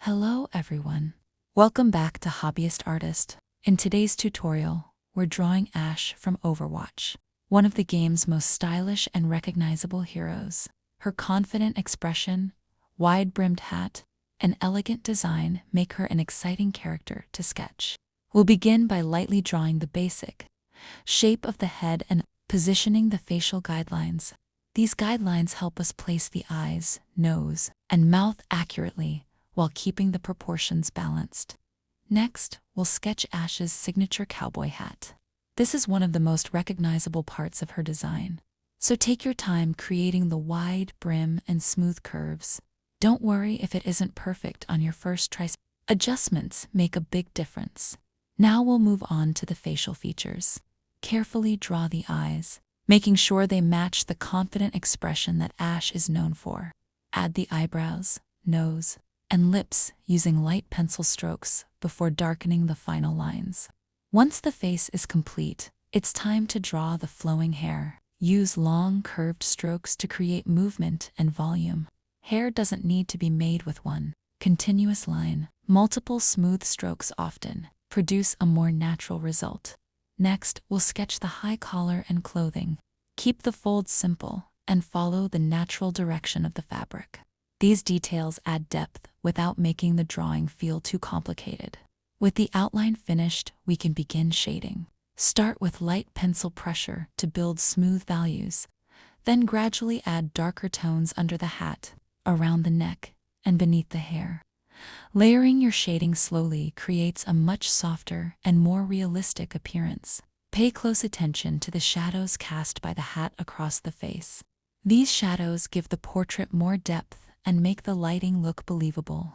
Hello everyone. Welcome back to Hobbyist Artist. In today's tutorial, we're drawing Ashe from Overwatch, one of the game's most stylish and recognizable heroes. Her confident expression, wide-brimmed hat, and elegant design make her an exciting character to sketch. We'll begin by lightly drawing the basic shape of the head and positioning the facial guidelines. These guidelines help us place the eyes, nose, and mouth accurately while keeping the proportions balanced. Next, we'll sketch Ashe's signature cowboy hat. This is one of the most recognizable parts of her design. So take your time creating the wide brim and smooth curves. Don't worry if it isn't perfect on your first try. Adjustments make a big difference. Now we'll move on to the facial features. Carefully draw the eyes, making sure they match the confident expression that Ashe is known for. Add the eyebrows, nose, and lips using light pencil strokes before darkening the final lines. Once the face is complete, it's time to draw the flowing hair. Use long, curved strokes to create movement and volume. Hair doesn't need to be made with one continuous line. Multiple smooth strokes often produce a more natural result. Next, we'll sketch the high collar and clothing. Keep the folds simple and follow the natural direction of the fabric. These details add depth without making the drawing feel too complicated. With the outline finished, we can begin shading. Start with light pencil pressure to build smooth values, then gradually add darker tones under the hat, around the neck, and beneath the hair. Layering your shading slowly creates a much softer and more realistic appearance. Pay close attention to the shadows cast by the hat across the face. These shadows give the portrait more depth and make the lighting look believable.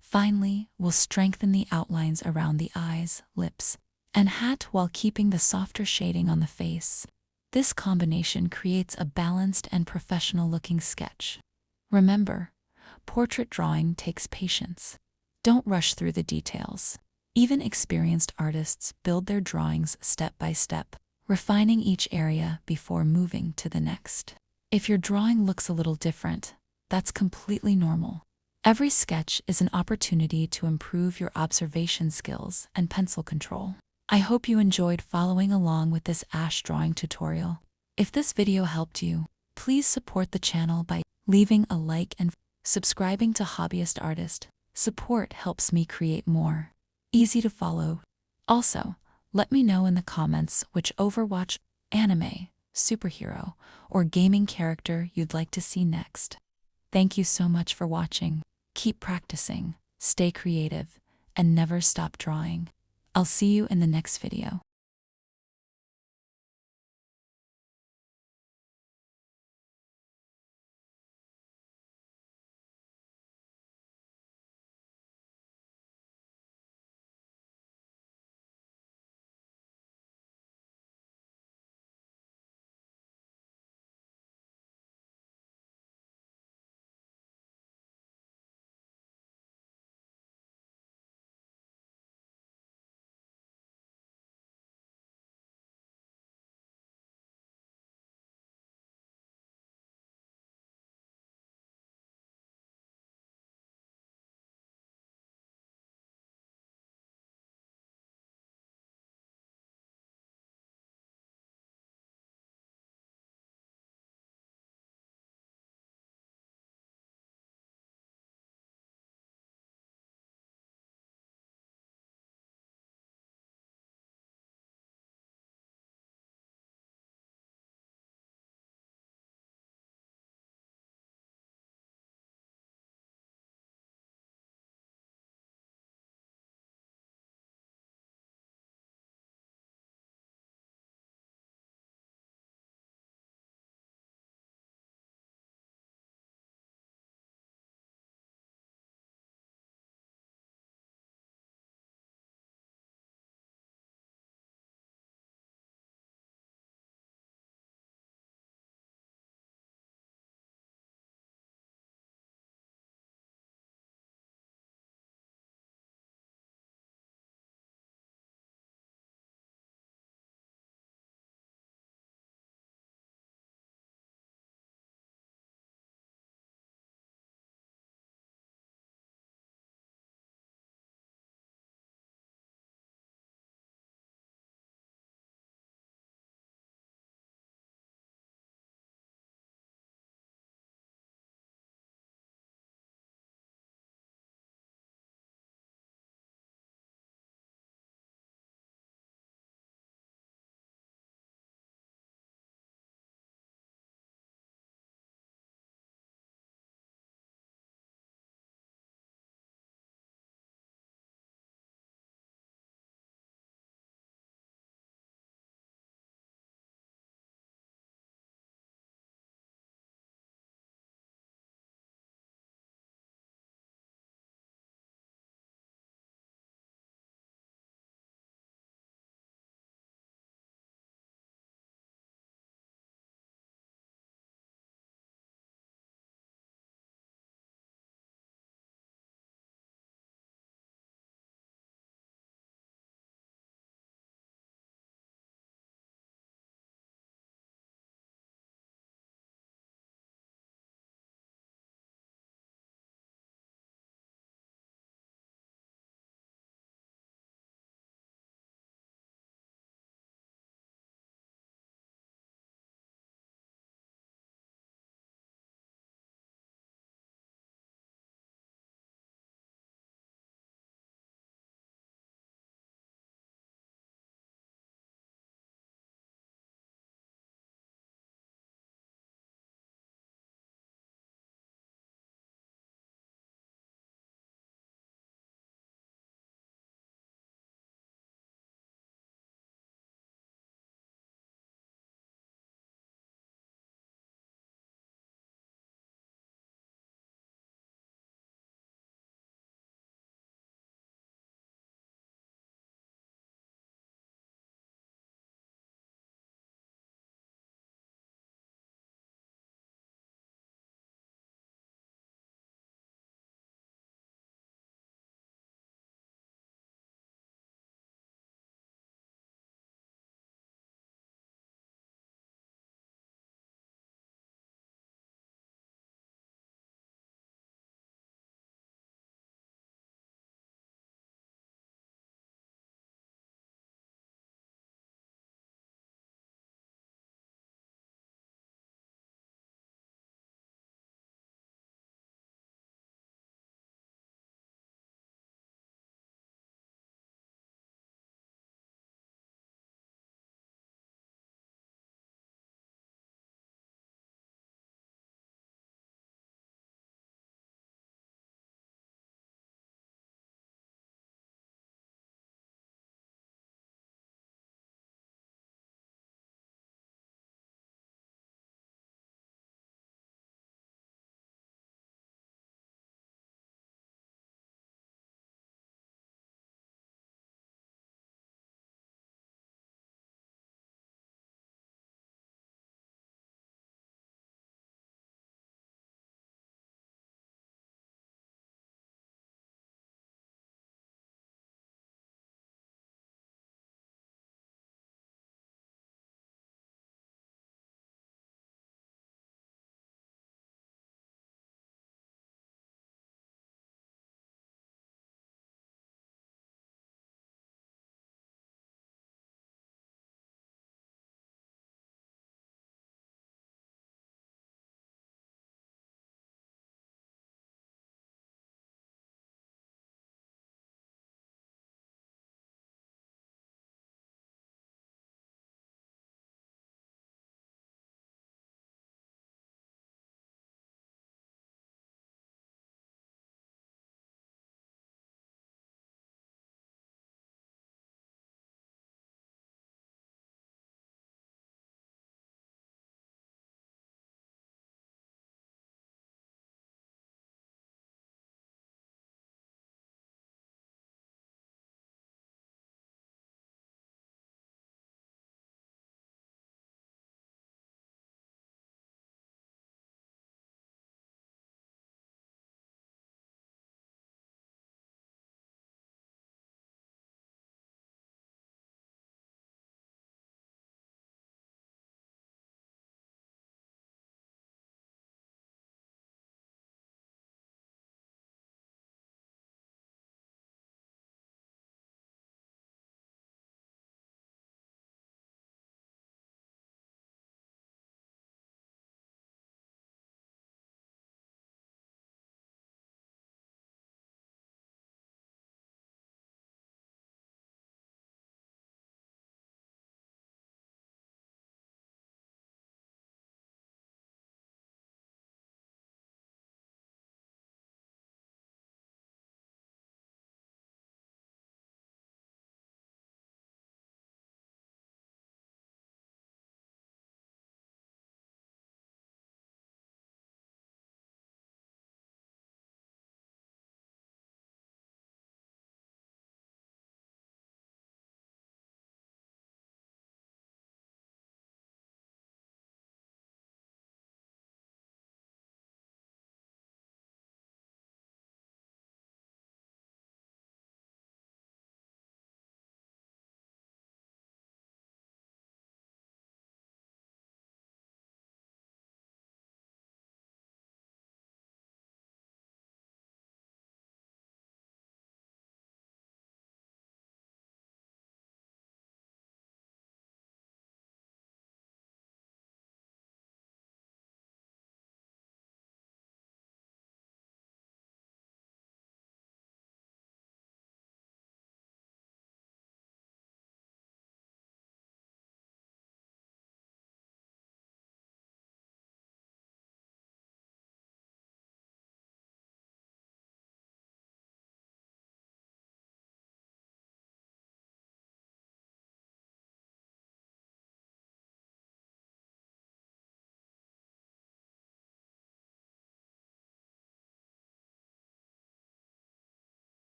Finally, we'll strengthen the outlines around the eyes, lips, and hat while keeping the softer shading on the face. This combination creates a balanced and professional-looking sketch. Remember, portrait drawing takes patience. Don't rush through the details. Even experienced artists build their drawings step by step, refining each area before moving to the next. If your drawing looks a little different, that's completely normal. Every sketch is an opportunity to improve your observation skills and pencil control. I hope you enjoyed following along with this Ashe drawing tutorial. If this video helped you, please support the channel by leaving a like and subscribing to Hobbyist Artist. Support helps me create more. Easy to follow. Also, let me know in the comments which Overwatch, anime, superhero, or gaming character you'd like to see next. Thank you so much for watching. Keep practicing, stay creative, and never stop drawing. I'll see you in the next video.